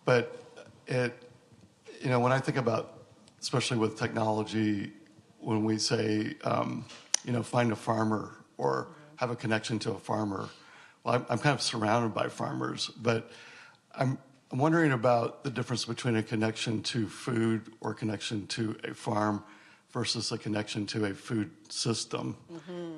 But when I think about, especially with technology, when we say, find a farmer or have a connection to a farmer, well, I'm kind of surrounded by farmers, but I'm wondering about the difference between a connection to food or connection to a farm versus a connection to a food system.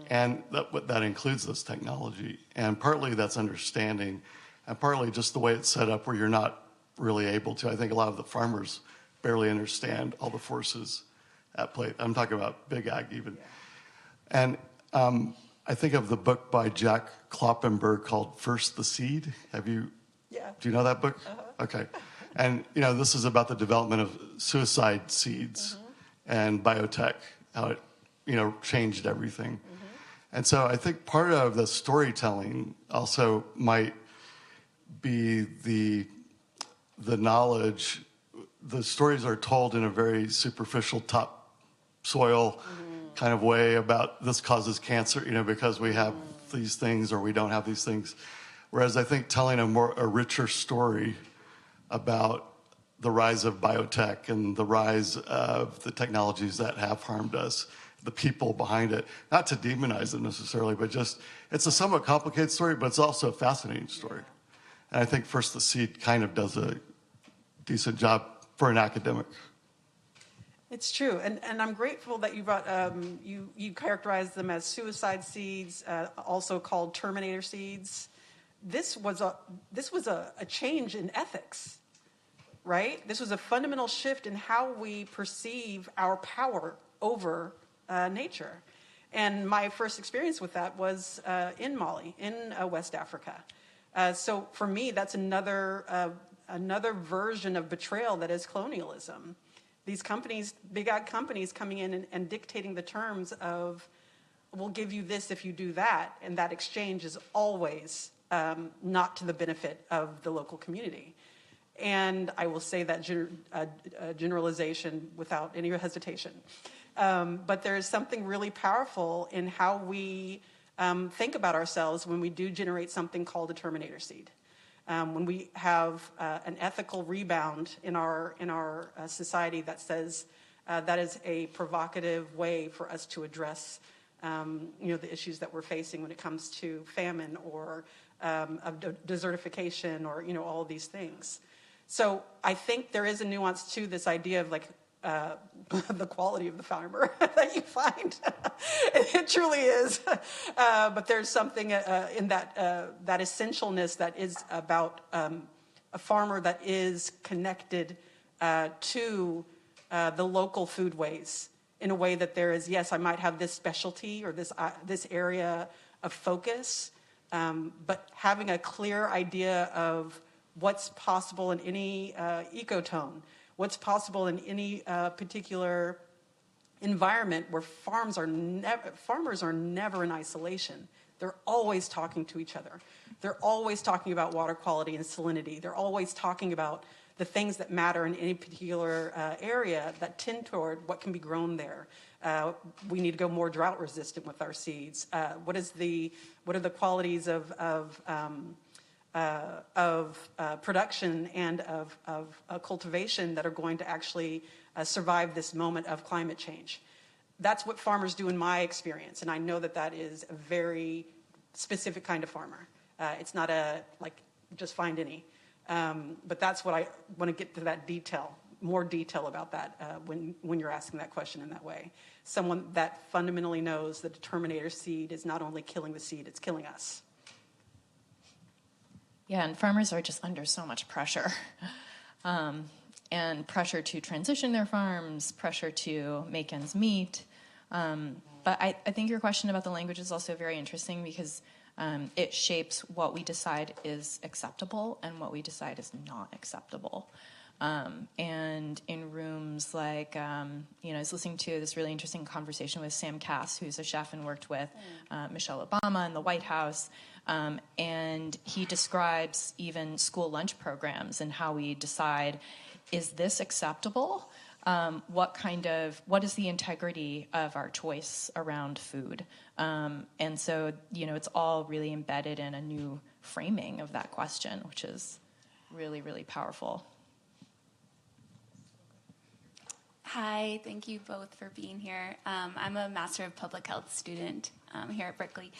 And that includes this technology. And partly that's understanding, and partly just the way it's set up where you're not really able to. I think a lot of the farmers barely understand all the forces at play. I'm talking about big ag even. And I think of the book by Jack Kloppenberg called First the Seed. Do you know that book? Okay. And, this is about the development of suicide seeds and biotech, how it, changed everything. And so I think part of the storytelling also might be the knowledge. The stories are told in a very superficial topsoil kind of way about this causes cancer, because we have these things or we don't have these things. Whereas I think telling a richer story about the rise of biotech and the rise of the technologies that have harmed us, the people behind it, not to demonize them necessarily, but just, it's a somewhat complicated story, but it's also a fascinating story. And I think First the Seed kind of does a decent job for an academic. It's true, and I'm grateful that you brought you characterized them as suicide seeds, also called Terminator seeds. This was a change in ethics, right? This was a fundamental shift in how we perceive our power over nature. And my first experience with that was in Mali, in West Africa. So for me, that's another version of betrayal that is colonialism. These companies, big ag companies, coming in and dictating the terms of, we'll give you this if you do that, and that exchange is always not to the benefit of the local community. And I will say that generalization without any hesitation. But there is something really powerful in how we think about ourselves when we do generate something called a Terminator seed. When we have an ethical rebound in our society that says that is a provocative way for us to address the issues that we're facing when it comes to famine or desertification or all of these things. So I think there is a nuance to this idea of the quality of the farmer that you find. It truly is. But there's something in that essentialness that is about a farmer that is connected to the local foodways in a way that there is, yes, I might have this specialty or this area of focus, but having a clear idea of what's possible in any ecotone, what's possible in any particular environment where farmers are never in isolation. They're always talking to each other. They're always talking about water quality and salinity. They're always talking about the things that matter in any particular area that tend toward what can be grown there. We need to go more drought resistant with our seeds. What are the qualities of production and of cultivation that are going to actually survive this moment of climate change? That's what farmers do in my experience, and I know that is a very specific kind of farmer. It's not just find any. But that's what I want to get to that more detail about that when you're asking that question in that way. Someone that fundamentally knows the determinator seed is not only killing the seed, it's killing us. Yeah, and farmers are just under so much pressure. And pressure to transition their farms, pressure to make ends meet. But I think your question about the language is also very interesting because it shapes what we decide is acceptable and what we decide is not acceptable. And in rooms like, I was listening to this really interesting conversation with Sam Cass, who's a chef and worked with Michelle Obama in the White House. And he describes even school lunch programs and how we decide, is this acceptable? What is the integrity of our choice around food? And so, it's all really embedded in a new framing of that question, which is really, really powerful. Hi, thank you both for being here. I'm a Master of Public Health student here at Berkeley.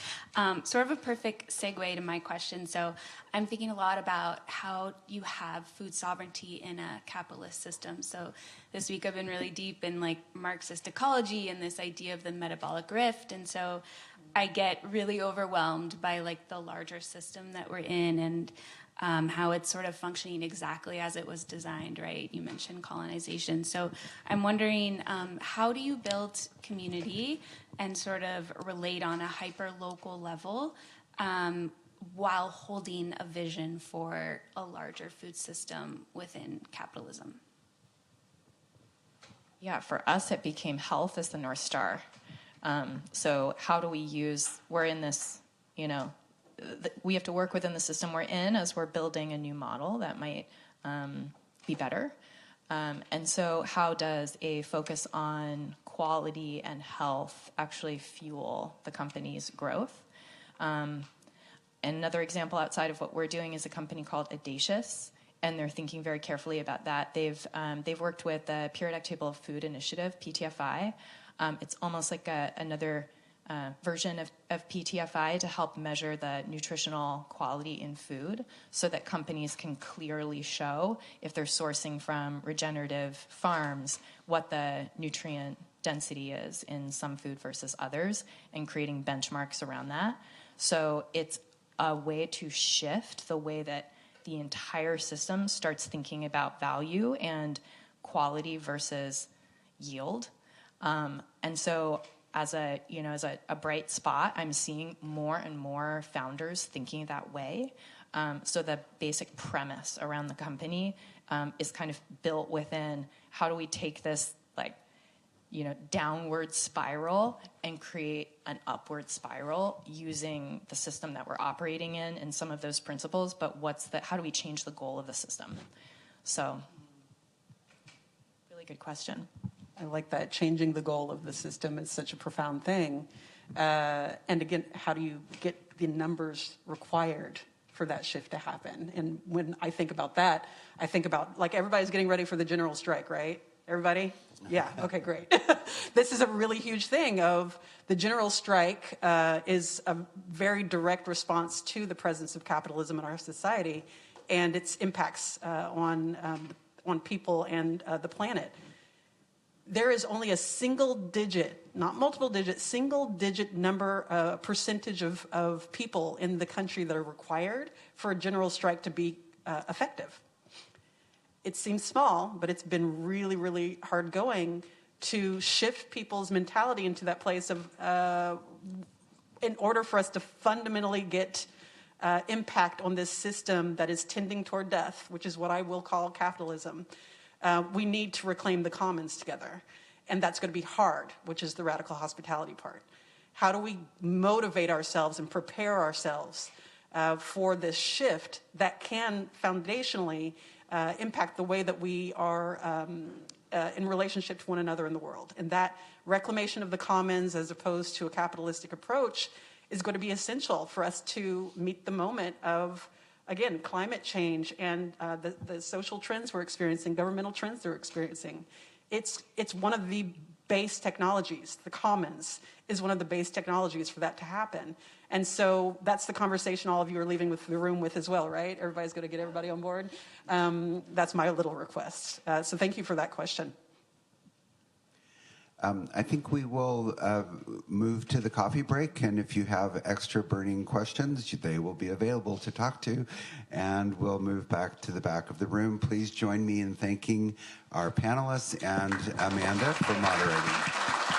Sort of a perfect segue to my question. So I'm thinking a lot about how you have food sovereignty in a capitalist system. So this week I've been really deep in Marxist ecology and this idea of the metabolic rift. And so I get really overwhelmed by the larger system that we're in and how it's sort of functioning exactly as it was designed, right? You mentioned colonization. So I'm wondering, how do you build community and sort of relate on a hyper-local level while holding a vision for a larger food system within capitalism? Yeah, for us, it became health as the North Star. So how do we're in this, we have to work within the system we're in as we're building a new model that might be better. And so how does a focus on quality and health actually fuel the company's growth? Another example outside of what we're doing is a company called Audacious, and they're thinking very carefully about that. They've worked with the Periodic Table of Food Initiative, PTFI. It's almost like another version of PTFI to help measure the nutritional quality in food so that companies can clearly show if they're sourcing from regenerative farms what the nutrient density is in some food versus others and creating benchmarks around that. So it's a way to shift the way that the entire system starts thinking about value and quality versus yield. And so as a bright spot, I'm seeing more and more founders thinking that way. So the basic premise around the company is kind of built within how do we take this downward spiral and create an upward spiral using the system that we're operating in and some of those principles, but how do we change the goal of the system? So really good question. I like that. Changing the goal of the system is such a profound thing. And again, how do you get the numbers required for that shift to happen? And when I think about that, I think about everybody's getting ready for the general strike, right? Everybody? Yeah, okay, great. This is a really huge thing of the general strike is a very direct response to the presence of capitalism in our society and its impacts on people and the planet. There is only a single digit, not multiple digit, single digit percentage of people in the country that are required for a general strike to be effective. It seems small, but it's been really, really hard going to shift people's mentality into that place of, in order for us to fundamentally get impact on this system that is tending toward death, which is what I will call capitalism, we need to reclaim the commons together. And that's going to be hard, which is the radical hospitality part. How do we motivate ourselves and prepare ourselves for this shift that can foundationally impact the way that we are in relationship to one another in the world? And that reclamation of the commons as opposed to a capitalistic approach is going to be essential for us to meet the moment of, again, climate change and the social trends we're experiencing, governmental trends they're experiencing. It's one of the base technologies. The commons is one of the base technologies for that to happen. And so that's the conversation all of you are leaving with the room with as well, right? Everybody's going to get everybody on board. That's my little request. So thank you for that question. I think we will move to the coffee break, and if you have extra burning questions, they will be available to talk to, and we'll move back to the back of the room. Please join me in thanking our panelists and Amanda for moderating.